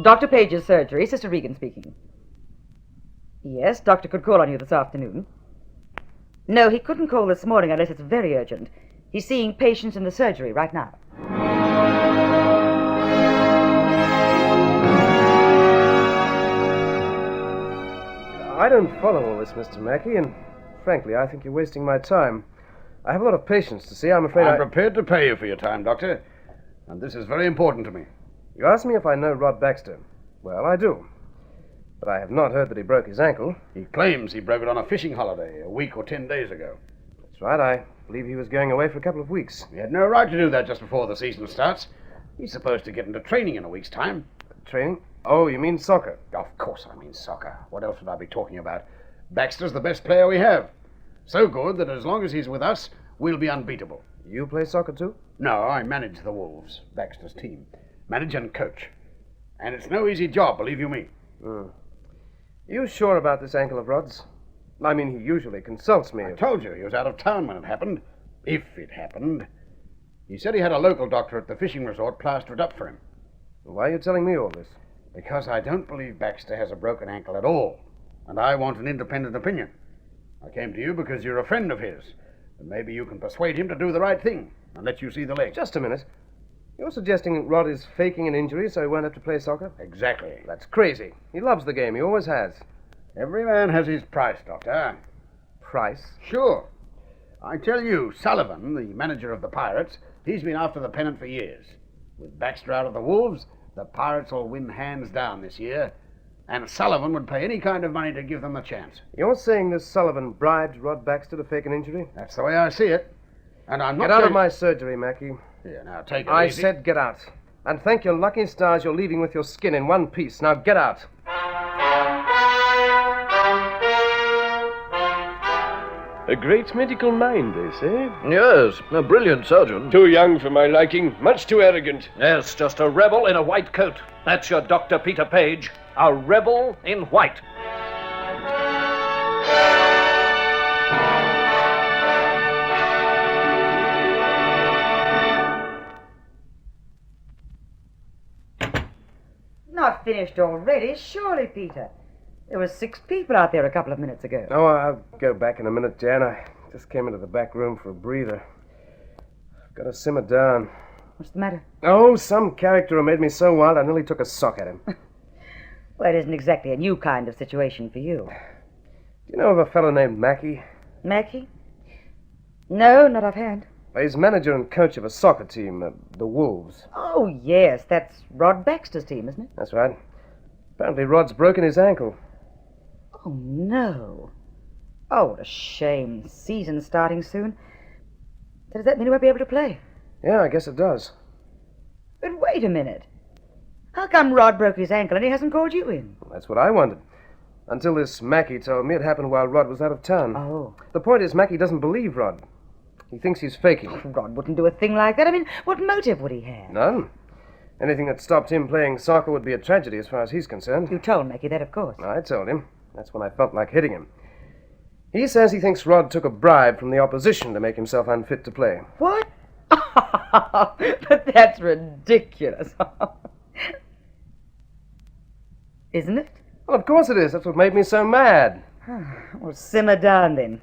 Dr. Page's surgery. Sister Regan speaking. Yes, doctor could call on you this afternoon. No, he couldn't call this morning unless it's very urgent. He's seeing patients in the surgery right now. I don't follow all this, Mr. Mackey, and frankly, I think you're wasting my time. I have a lot of patients to see. I'm afraid I'm prepared to pay you for your time, Doctor. And this is very important to me. You asked me if I know Rod Baxter. Well, I do. But I have not heard that he broke his ankle. He claims he broke it on a fishing holiday a week or 10 days ago. That's right. I believe he was going away for a couple of weeks. He had no right to do that just before the season starts. He's supposed to get into training in a week's time. Training? Oh, you mean soccer? Of course I mean soccer. What else would I be talking about? Baxter's the best player we have. So good that as long as he's with us, we'll be unbeatable. You play soccer too? No, I manage the Wolves, Baxter's team. Manage and coach. And it's no easy job, believe you me. You sure about this ankle of Rod's? I mean, he usually consults me. I told you he was out of town when it happened. If it happened. He said he had a local doctor at the fishing resort plaster it up for him. Why are you telling me all this? Because I don't believe Baxter has a broken ankle at all. And I want an independent opinion. I came to you because you're a friend of his. And maybe you can persuade him to do the right thing and let you see the leg. Just a minute. You're suggesting Rod is faking an injury so he won't have to play soccer? Exactly. That's crazy. He loves the game. He always has. Every man has his price, Doctor. Price? Sure. I tell you, Sullivan, the manager of the Pirates, he's been after the pennant for years. With Baxter out of the Wolves, the Pirates will win hands down this year, and Sullivan would pay any kind of money to give them the chance. You're saying this Sullivan bribed Rod Baxter to fake an injury? That's the way I see it. And I'm not... Get out of my surgery, Mackey. Here, now, take it I easy. said get out. And thank your lucky stars you're leaving with your skin in one piece. Now get out. A great medical mind, they say. Yes, a brilliant surgeon. Too young for my liking, much too arrogant. Yes, just a rebel in a white coat. That's your Dr. Peter Page, a rebel in white. Not finished already, surely, Peter. There were 6 people out there a couple of minutes ago. Oh, I'll go back in a minute, Jan. I just came into the back room for a breather. I've got to simmer down. What's the matter? Oh, some character who made me so wild I nearly took a sock at him. Well, it isn't exactly a new kind of situation for you. Do you know of a fellow named Mackey? Mackey? No, not offhand. He's manager and coach of a soccer team, the Wolves. Oh, yes, that's Rod Baxter's team, isn't it? That's right. Apparently Rod's broken his ankle. Oh, no. Oh, what a shame. Season starting soon. Does that mean he won't be able to play? Yeah, I guess it does. But wait a minute. How come Rod broke his ankle and he hasn't called you in? Well, that's what I wondered. Until this Mackey told me it happened while Rod was out of town. Oh. The point is, Mackey doesn't believe Rod. He thinks he's faking. Rod wouldn't do a thing like that. I mean, what motive would he have? None. Anything that stopped him playing soccer would be a tragedy as far as he's concerned. You told Mackey that, of course. I told him. That's when I felt like hitting him. He says he thinks Rod took a bribe from the opposition to make himself unfit to play. What? But that's ridiculous. Isn't it? Well, of course it is. That's what made me so mad. Well, simmer down, then.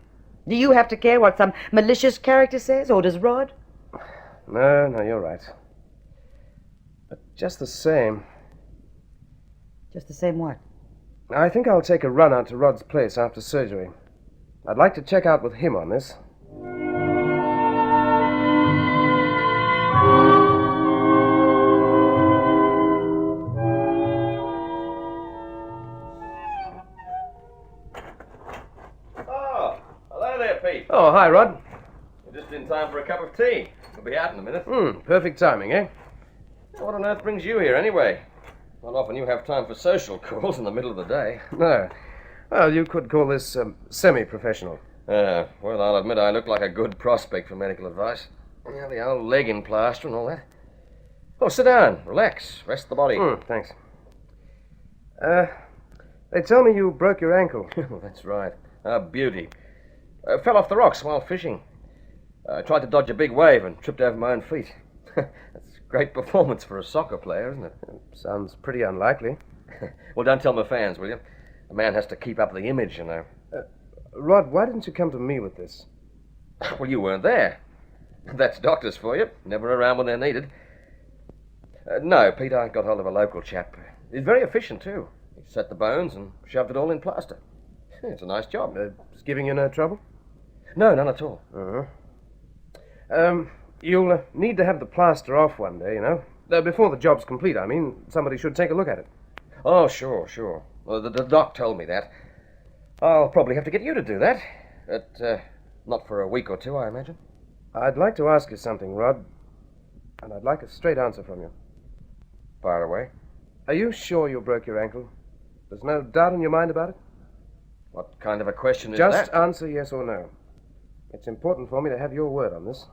Do you have to care what some malicious character says, or does Rod? No, you're right. But just the same... Just the same what? I think I'll take a run out to Rod's place after surgery. I'd like to check out with him on this. Oh, hello there, Pete. Oh, hi, Rod. You're just in time for a cup of tea. We'll be out in a minute. Perfect timing, eh? What on earth brings you here, anyway? Not often you have time for social calls in the middle of the day. No. Well, you could call this semi-professional. Well, I'll admit I look like a good prospect for medical advice. Yeah, the old leg in plaster and all that. Oh, sit down. Relax. Rest the body. Thanks. They tell me you broke your ankle. That's right. A beauty. Fell off the rocks while fishing. I tried to dodge a big wave and tripped over my own feet. That's Great performance for a soccer player, isn't it? Sounds pretty unlikely. Well, don't tell my fans, will you? A man has to keep up the image, you know. Rod, why didn't you come to me with this? Well, you weren't there. That's doctors for you. Never around when they're needed. No, Pete, I got hold of a local chap. He's very efficient, too. He set the bones and shoved it all in plaster. It's a nice job. It's giving you no trouble? No, none at all. You'll need to have the plaster off one day, you know. Before the job's complete, I mean. Somebody should take a look at it. Oh, sure. Well, the doc told me that. I'll probably have to get you to do that. But, not for a week or two, I imagine. I'd like to ask you something, Rod. And I'd like a straight answer from you. Fire away. Are you sure you broke your ankle? There's no doubt in your mind about it? What kind of a question is that? Just answer yes or no. It's important for me to have your word on this.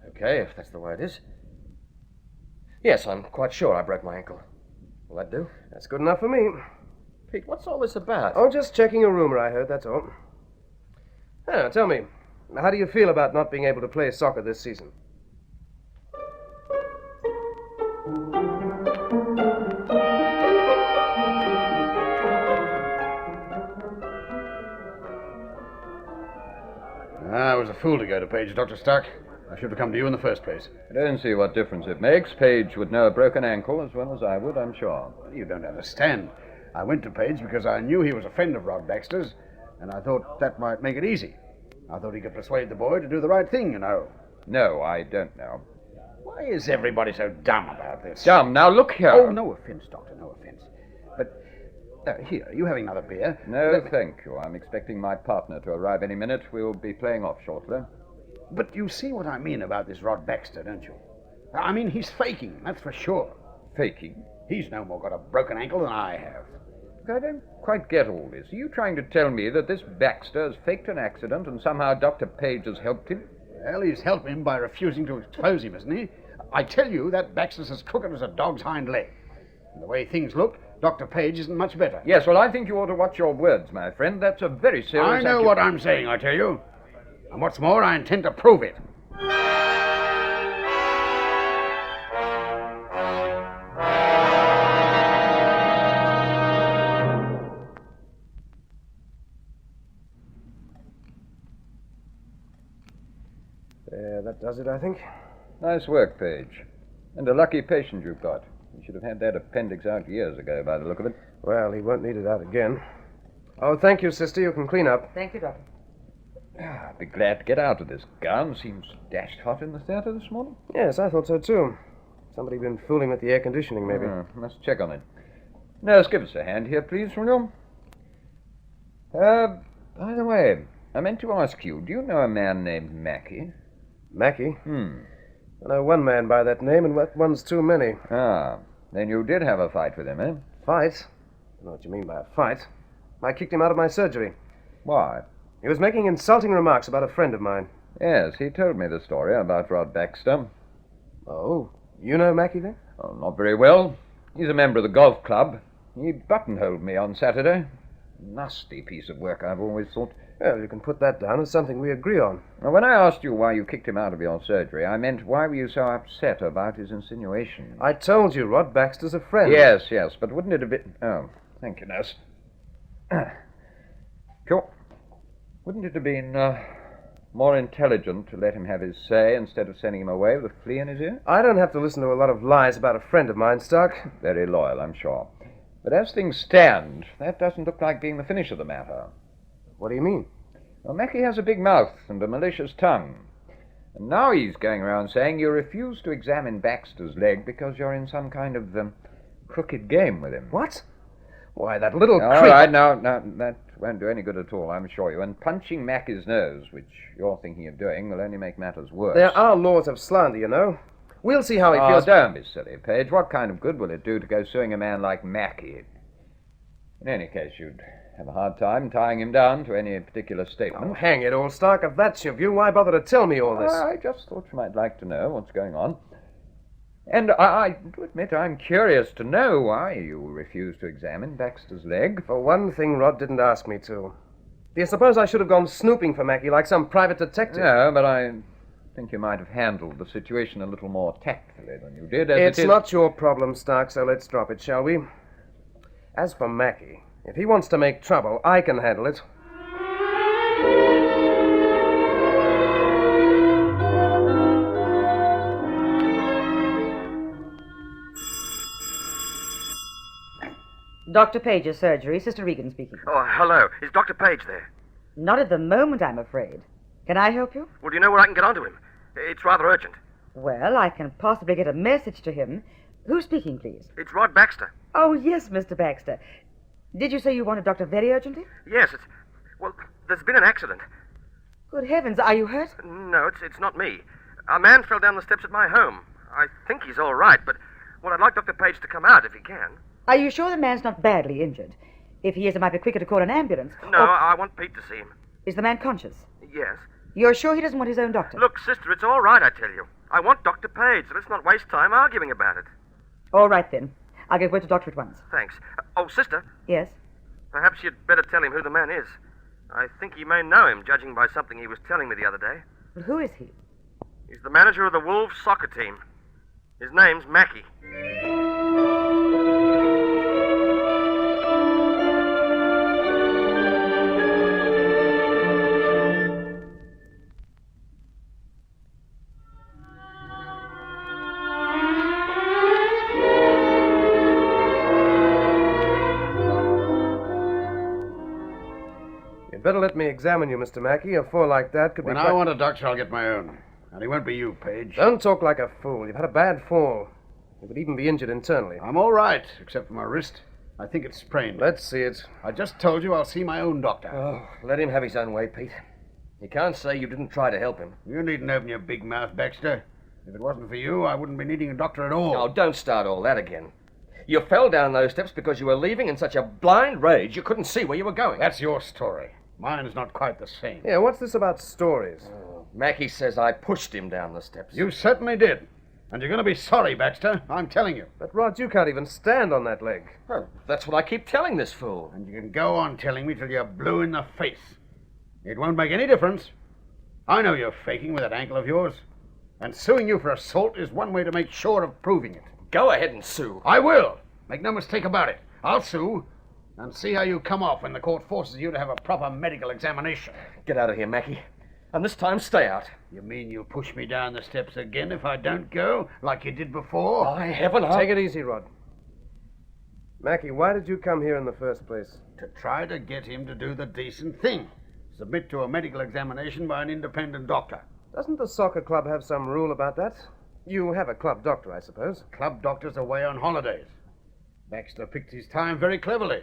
Okay, if that's the way it is. Yes, I'm quite sure I broke my ankle. Will that do? That's good enough for me. Pete, what's all this about? Oh, just checking a rumor I heard, that's all. Now, tell me, how do you feel about not being able to play soccer this season? I was a fool to go to Page, Dr. Stark. I should have come to you in the first place. I don't see what difference it makes. Page would know a broken ankle as well as I would, I'm sure. You don't understand. I went to Page because I knew he was a friend of Rod Baxter's, and I thought that might make it easy. I thought he could persuade the boy to do the right thing, you know. No, I don't know. Why is everybody so dumb about this? Dumb? Now look here. Oh, no offense, Doctor, no offense. But, here, are you having another beer? No, thank you. I'm expecting my partner to arrive any minute. We'll be playing off shortly. But you see what I mean about this Rod Baxter, don't you? I mean, he's faking, that's for sure. Faking? He's no more got a broken ankle than I have. I don't quite get all this. Are you trying to tell me that this Baxter has faked an accident and somehow Dr. Page has helped him? Well, he's helping him by refusing to expose him, isn't he? I tell you, that Baxter's as crooked as a dog's hind leg. And the way things look, Dr. Page isn't much better. Yes, well, I think you ought to watch your words, my friend. That's a very serious... I know what I'm saying, I tell you. And what's more, I intend to prove it. There, that does it, I think. Nice work, Page. And a lucky patient you've got. You should have had that appendix out years ago, by the look of it. Well, he won't need it out again. Oh, thank you, sister. You can clean up. Thank you, Doctor. I'd be glad to get out of this gown. Seems dashed hot in the theater this morning. Yes, I thought so, too. Somebody been fooling with the air conditioning, maybe. Must check on it. Nurse, give us a hand here, please, will you? By the way, I meant to ask you, do you know a man named Mackey? Mackey? I know one man by that name, and one's too many. Ah, then you did have a fight with him, eh? Fight? I know what you mean by a fight. I kicked him out of my surgery. Why? He was making insulting remarks about a friend of mine. Yes, he told me the story about Rod Baxter. Oh, you know Mackey, then? Oh, not very well. He's a member of the golf club. He buttonholed me on Saturday. Nasty piece of work, I've always thought. Well, you can put that down as something we agree on. Now, when I asked you why you kicked him out of your surgery, I meant why were you so upset about his insinuation? I told you Rod Baxter's a friend. Yes, but wouldn't it have been... Oh, thank you, nurse. Sure. Wouldn't it have been more intelligent to let him have his say instead of sending him away with a flea in his ear? I don't have to listen to a lot of lies about a friend of mine, Stark. Very loyal, I'm sure. But as things stand, that doesn't look like being the finish of the matter. What do you mean? Well, Mackey has a big mouth and a malicious tongue. And now he's going around saying you refuse to examine Baxter's leg because you're in some kind of crooked game with him. What? Why, that little All creep... right, now, that won't do any good at all, I'm sure you. And punching Mackey's nose, which you're thinking of doing, will only make matters worse. There are laws of slander, you know. We'll see how he Oh, feels... don't be silly, Page. What kind of good will it do to go suing a man like Mackey? In any case, you'd have a hard time tying him down to any particular statement. Oh, hang it all, Stark. If that's your view, why bother to tell me all this? I just thought you might like to know what's going on. And I do admit I'm curious to know why you refuse to examine Baxter's leg. For one thing, Rod didn't ask me to. Do you suppose I should have gone snooping for Mackey like some private detective? No, but I think you might have handled the situation a little more tactfully than you did. As It's it is... not your problem, Stark, so let's drop it, shall we? As for Mackie, if he wants to make trouble, I can handle it. Dr. Page's surgery. Sister Regan speaking. Oh, hello. Is Dr. Page there? Not at the moment, I'm afraid. Can I help you? Well, do you know where I can get onto him? It's rather urgent. Well, I can possibly get a message to him. Who's speaking, please? It's Rod Baxter. Oh, yes, Mr. Baxter. Did you say you want a doctor very urgently? Yes, it's... Well, there's been an accident. Good heavens, are you hurt? No, it's not me. A man fell down the steps at my home. I think he's all right, but... Well, I'd like Dr. Page to come out if he can. Are you sure the man's not badly injured? If he is, it might be quicker to call an ambulance. No, Or I want Pete to see him. is the man conscious? Yes. You're sure he doesn't want his own doctor? Look, sister, it's all right, I tell you. I want Dr. Page, so let's not waste time arguing about it. All right, then. I'll get word to doctor at once. Thanks. Oh, sister, Yes? perhaps you'd better tell him who the man is. I think he may know him, judging by something he was telling me the other day. Well, who is he? He's the manager of the Wolves soccer team. His name's Mackie. You'd better let me examine you, Mr. Mackie. A fall like that could When be... I want a doctor, I'll get my own. And it won't be you, Page. Don't talk like a fool. You've had a bad fall. You could even be injured internally. I'm all right, except for my wrist. I think it's sprained. Let's see it. I just told you I'll see my own doctor. Oh, let him have his own way, Pete. You can't say you didn't try to help him. You needn't open your big mouth, Baxter. If it wasn't for you, I wouldn't be needing a doctor at all. Oh, don't start all that again. You fell down those steps because you were leaving in such a blind rage you couldn't see where you were going. That's your story. Mine's not quite the same. Yeah, what's this about stories? Mackie says I pushed him down the steps. You certainly did. And you're going to be sorry, Baxter. I'm telling you. But, Rod, you can't even stand on that leg. Well, that's what I keep telling this fool. And you can go on telling me till you're blue in the face. It won't make any difference. I know you're faking with that ankle of yours. And suing you for assault is one way to make sure of proving it. Go ahead and sue. I will. Make no mistake about it. I'll sue. And see how you come off when the court forces you to have a proper medical examination. Get out of here, Mackie. And this time, stay out. You mean you'll push me down the steps again if I don't go, like you did before? By heaven, Take it easy, Rod. Mackie, why did you come here in the first place? To try to get him to do the decent thing. Submit to a medical examination by an independent doctor. Doesn't the soccer club have some rule about that? You have a club doctor, I suppose. Club doctor's away on holidays. Baxter picked his time very cleverly.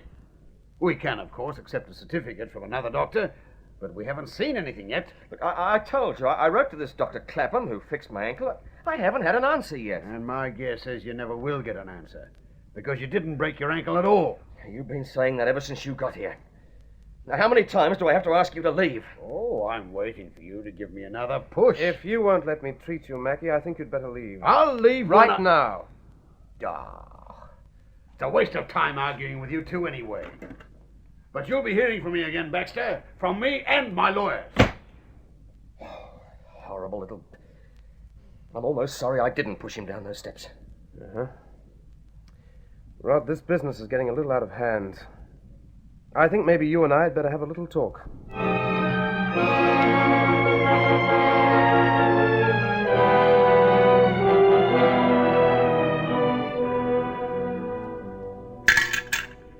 We can, of course, accept a certificate from another doctor, but we haven't seen anything yet. Look, I told you, I wrote to this Dr. Clapham who fixed my ankle. I haven't had an answer yet. And my guess is you never will get an answer, because you didn't break your ankle at all. You've been saying that ever since you got here. Now, how many times do I have to ask you to leave? Oh, I'm waiting for you to give me another push. If you won't let me treat you, Mackie, I think you'd better leave. I'll leave Right now. It's a waste of time arguing with you two anyway. But you'll be hearing from me again, Baxter. From me and my lawyers. Horrible little... I'm almost sorry I didn't push him down those steps. Uh-huh. Rod, this business is getting a little out of hand. I think maybe you and I had better have a little talk.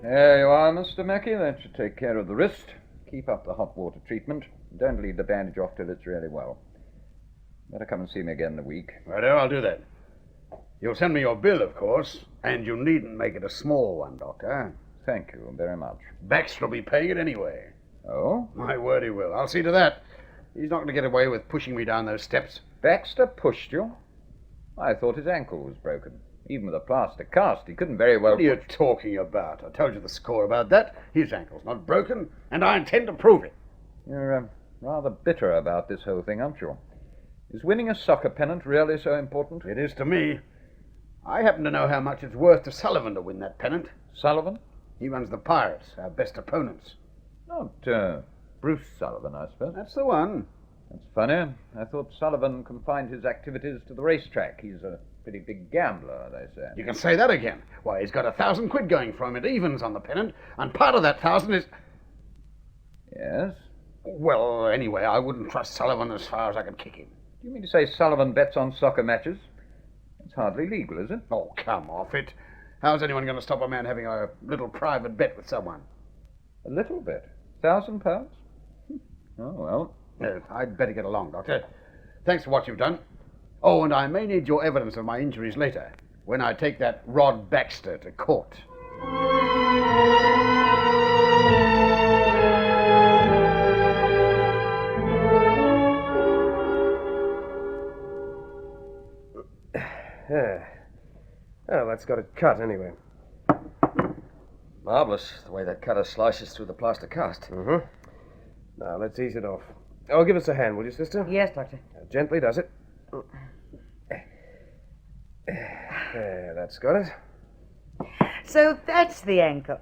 There you are, Mr. Mackie. That should take care of the wrist. Keep up the hot water treatment. Don't leave the bandage off till it's really well. Better come and see me again in a week. Righto, I'll do that. You'll send me your bill, of course, and you needn't make it a small one, Doctor. Thank you very much. Baxter will be paying it anyway. Oh? My word, he will. I'll see to that. He's not going to get away with pushing me down those steps. Baxter pushed you? I thought his ankle was broken. Even with a plaster cast, he couldn't very well... What are you talking about? I told you the score about that. His ankle's not broken, and I intend to prove it. You're rather bitter about this whole thing, aren't you? Is winning a soccer pennant really so important? It is to me. I happen to know how much it's worth to Sullivan to win that pennant. Sullivan? He runs the Pirates, our best opponents. Not, Bruce Sullivan, I suppose. That's the one. That's funny. I thought Sullivan confined his activities to the racetrack. He's a pretty big gambler, they say. You can say that again. Why, he's got £1,000 going for him at evens on the pennant, and part of that 1,000 is... Yes? Well, anyway, I wouldn't trust Sullivan as far as I could kick him. Do you mean to say Sullivan bets on soccer matches? It's hardly legal, is it? Oh, come off it. How's anyone going to stop a man having a little private bet with someone? A little bit. £1,000? Oh, well. I'd better get along, Doctor. Thanks for what you've done. Oh, and I may need your evidence of my injuries later, when I take that Rod Baxter to court. Yeah. Oh, that's got it cut anyway. Marvellous, the way that cutter slices through the plaster cast. Mm-hmm. Now, let's ease it off. Oh, give us a hand, will you, sister? Yes, Doctor. Gently does it. There, that's got it. So that's the ankle.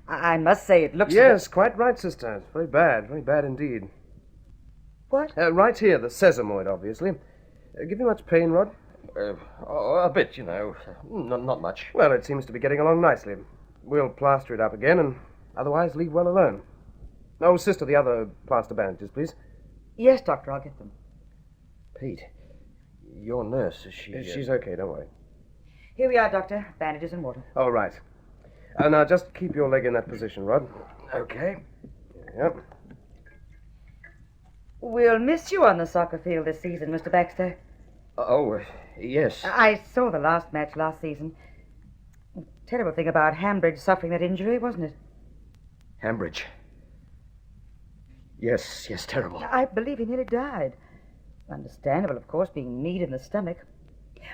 I must say it looks... Yes, quite right, sister. It's very bad indeed. What? Right here, the sesamoid, obviously. Give you much pain, Rod? A bit, you know. Not much. Well, it seems to be getting along nicely. We'll plaster it up again and otherwise leave well alone. Oh, sister, the other plaster bandages, please. Yes, Doctor, I'll get them. Pete, your nurse, is she... She's okay, don't worry. Here we are, Doctor. Bandages and water. All right. Now, just keep your leg in that position, Rod. Okay. Yep. We'll miss you on the soccer field this season, Mr. Baxter. Oh, yes. I saw the last match last season. Terrible thing about Hambridge suffering that injury, wasn't it? Hambridge. Yes, terrible. I believe he nearly died. Understandable, of course, being kneed in the stomach.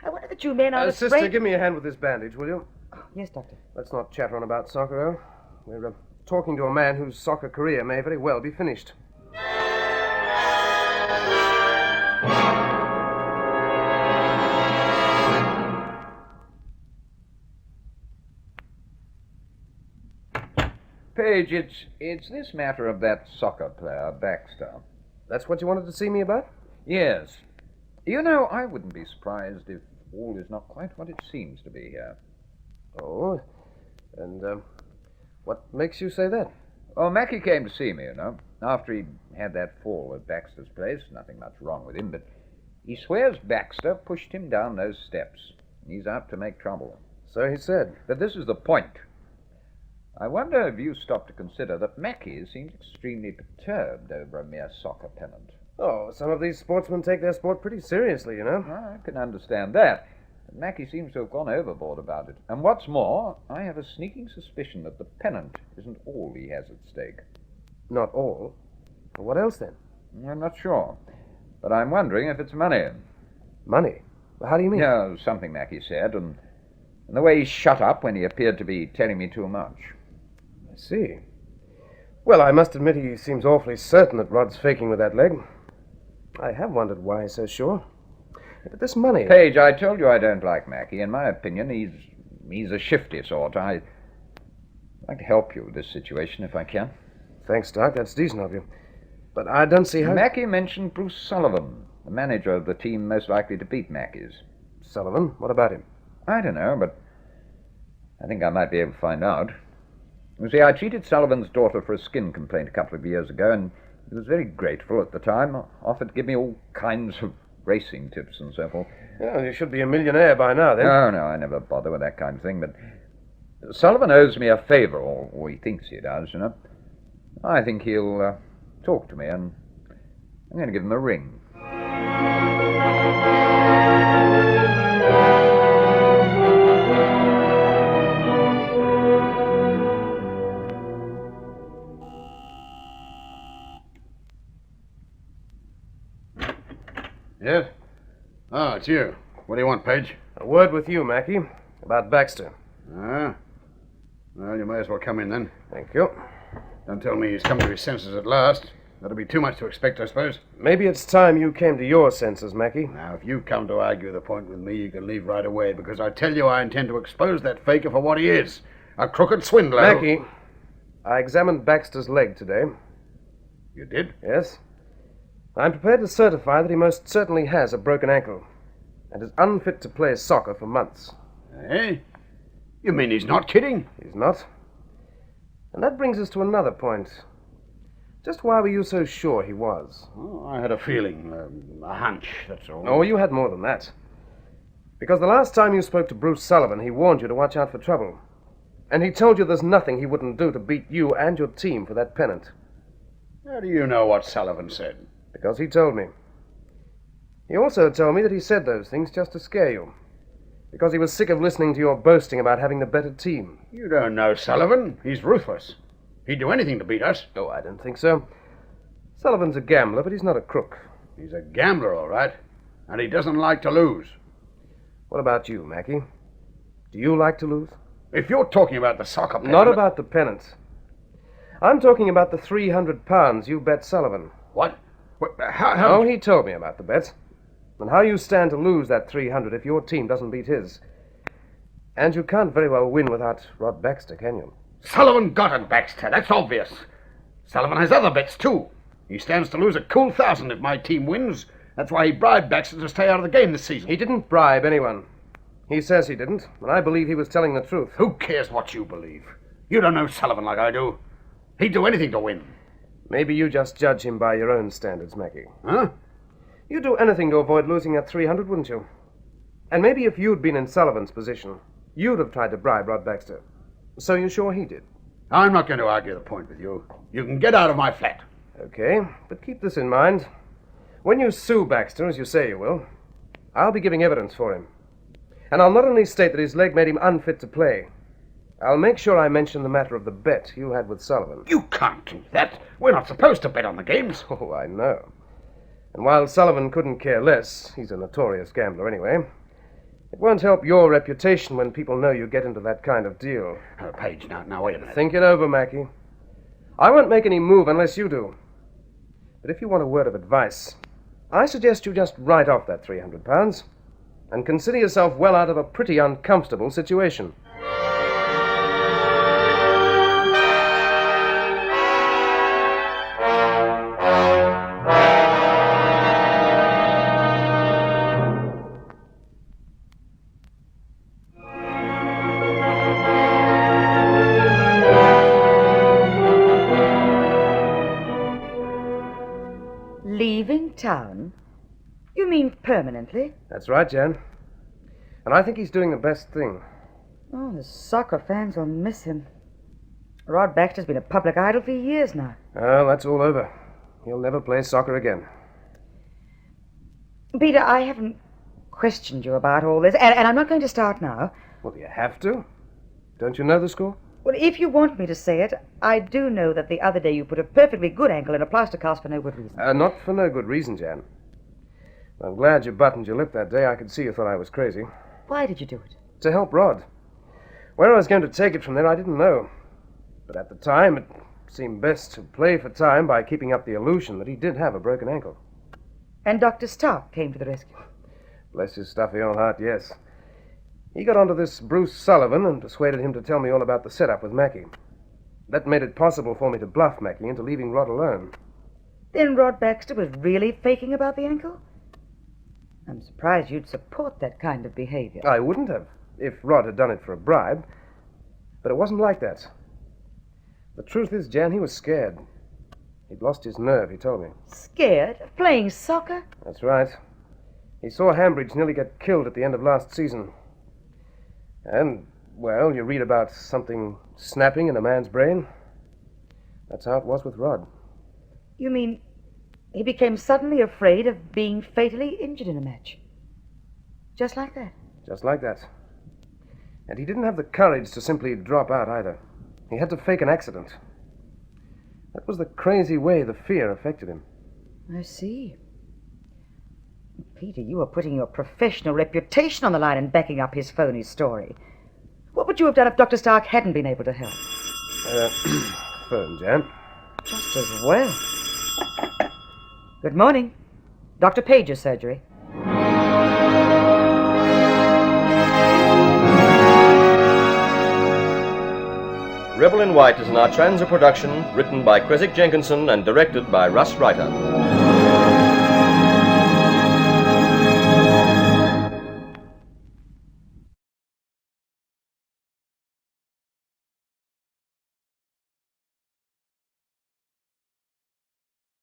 I wonder that you men are Sister, give me a hand with this bandage, will you? Oh, yes, Doctor. Let's not chatter on about soccer, though. We're talking to a man whose soccer career may very well be finished. Page, it's this matter of that soccer player, Baxter. That's what you wanted to see me about? Yes. You know, I wouldn't be surprised if all is not quite what it seems to be here. Oh, and what makes you say that? Oh, Mackie came to see me, you know, after he had that fall at Baxter's place. Nothing much wrong with him, but he swears Baxter pushed him down those steps. He's out to make trouble. So he said. But this is the point. I wonder if you stop to consider that Mackie seems extremely perturbed over a mere soccer pennant. Oh, some of these sportsmen take their sport pretty seriously, you know. I can understand that. But Mackie seems to have gone overboard about it. And what's more, I have a sneaking suspicion that the pennant isn't all he has at stake. Not all. Well, what else then? I'm not sure. But I'm wondering if it's money. Money? Well, how do you mean? No, something Mackie said, and the way he shut up when he appeared to be telling me too much. I see. Well, I must admit he seems awfully certain that Rod's faking with that leg. I have wondered why he's so sure. But this money... Page, I told you I don't like Mackie. In my opinion, he's a shifty sort. I'd like to help you with this situation if I can. Thanks, Doc. That's decent of you. But I don't see how... Mackie mentioned Bruce Sullivan, the manager of the team most likely to beat Mackie's. Sullivan? What about him? I don't know, but I think I might be able to find out. You see, I treated Sullivan's daughter for a skin complaint a couple of years ago, and he was very grateful at the time, offered to give me all kinds of racing tips and so forth. Well, you should be a millionaire by now, then. No, I never bother with that kind of thing, but Sullivan owes me a favor, or he thinks he does, you know. I think he'll talk to me, and I'm going to give him a ring. Yes? Oh, it's you. What do you want, Page? A word with you, Mackie, about Baxter. Ah? Well, you may as well come in then. Thank you. Don't tell me he's come to his senses at last. That'll be too much to expect, I suppose. Maybe it's time you came to your senses, Mackie. Now, if you come to argue the point with me, you can leave right away, because I tell you I intend to expose that faker for what he is. A crooked swindler. Mackie, I examined Baxter's leg today. You did? Yes. I'm prepared to certify that he most certainly has a broken ankle and is unfit to play soccer for months. Eh? You mean he's not kidding? He's not. And that brings us to another point. Just why were you so sure he was? Oh, I had a feeling, a hunch, that's all. Oh, you had more than that. Because the last time you spoke to Bruce Sullivan, he warned you to watch out for trouble. And he told you there's nothing he wouldn't do to beat you and your team for that pennant. How do you know what Sullivan said? Because he told me. He also told me that he said those things just to scare you. Because he was sick of listening to your boasting about having the better team. You don't know Sullivan. He's ruthless. He'd do anything to beat us. Oh, I don't think so. Sullivan's a gambler, but he's not a crook. He's a gambler, all right. And he doesn't like to lose. What about you, Mackie? Do you like to lose? If you're talking about the soccer pennant... Not about the pennant. I'm talking about the £300 you bet Sullivan. What? How... Oh, he told me about the bet. And how you stand to lose that 300 if your team doesn't beat his. And you can't very well win without Rod Baxter, can you? Sullivan got it, Baxter. That's obvious. Sullivan has other bets, too. He stands to lose a cool 1,000 if my team wins. That's why he bribed Baxter to stay out of the game this season. He didn't bribe anyone. He says he didn't, and I believe he was telling the truth. Who cares what you believe? You don't know Sullivan like I do. He'd do anything to win. Maybe you just judge him by your own standards, Mackie. Huh? You'd do anything to avoid losing that 300, wouldn't you? And maybe if you'd been in Sullivan's position, you'd have tried to bribe Rod Baxter. So you're sure he did? I'm not going to argue the point with you. You can get out of my flat. Okay, but keep this in mind. When you sue Baxter, as you say you will, I'll be giving evidence for him. And I'll not only state that his leg made him unfit to play, I'll make sure I mention the matter of the bet you had with Sullivan. You can't do that. We're not supposed to bet on the games. Oh, I know. And while Sullivan couldn't care less, he's a notorious gambler anyway, it won't help your reputation when people know you get into that kind of deal. Paige, now wait a minute. Think it over, Mackie. I won't make any move unless you do. But if you want a word of advice, I suggest you just write off that £300 and consider yourself well out of a pretty uncomfortable situation. Leaving town? You mean permanently? That's right, Jan. And I think he's doing the best thing. Oh, the soccer fans will miss him. Rod Baxter's been a public idol for years now. Well, that's all over. He'll never play soccer again. Peter, I haven't questioned you about all this, and I'm not going to start now. Well, do you have to? Don't you know the score? Well, if you want me to say it, I do know that the other day you put a perfectly good ankle in a plaster cast for no good reason. Not for no good reason, Jan. I'm glad you buttoned your lip that day. I could see you thought I was crazy. Why did you do it? To help Rod. Where I was going to take it from there, I didn't know. But at the time, it seemed best to play for time by keeping up the illusion that he did have a broken ankle. And Dr. Stark came to the rescue. Bless his stuffy old heart, yes. He got onto this Bruce Sullivan and persuaded him to tell me all about the setup with Mackie. That made it possible for me to bluff Mackie into leaving Rod alone. Then Rod Baxter was really faking about the ankle? I'm surprised you'd support that kind of behavior. I wouldn't have, if Rod had done it for a bribe. But it wasn't like that. The truth is, Jan, he was scared. He'd lost his nerve, he told me. Scared of playing soccer? That's right. He saw Hambridge nearly get killed at the end of last season. And, well, you read about something snapping in a man's brain. That's how it was with Rod. You mean he became suddenly afraid of being fatally injured in a match? Just like that? Just like that. And he didn't have the courage to simply drop out either. He had to fake an accident. That was the crazy way the fear affected him. I see. Peter, you are putting your professional reputation on the line and backing up his phony story. What would you have done if Dr. Stark hadn't been able to help? Phone, Jan. Just as well. Good morning. Dr. Page's surgery. Rebel in White is an Artransa production written by Creswick Jenkinson and directed by Russ Reiter.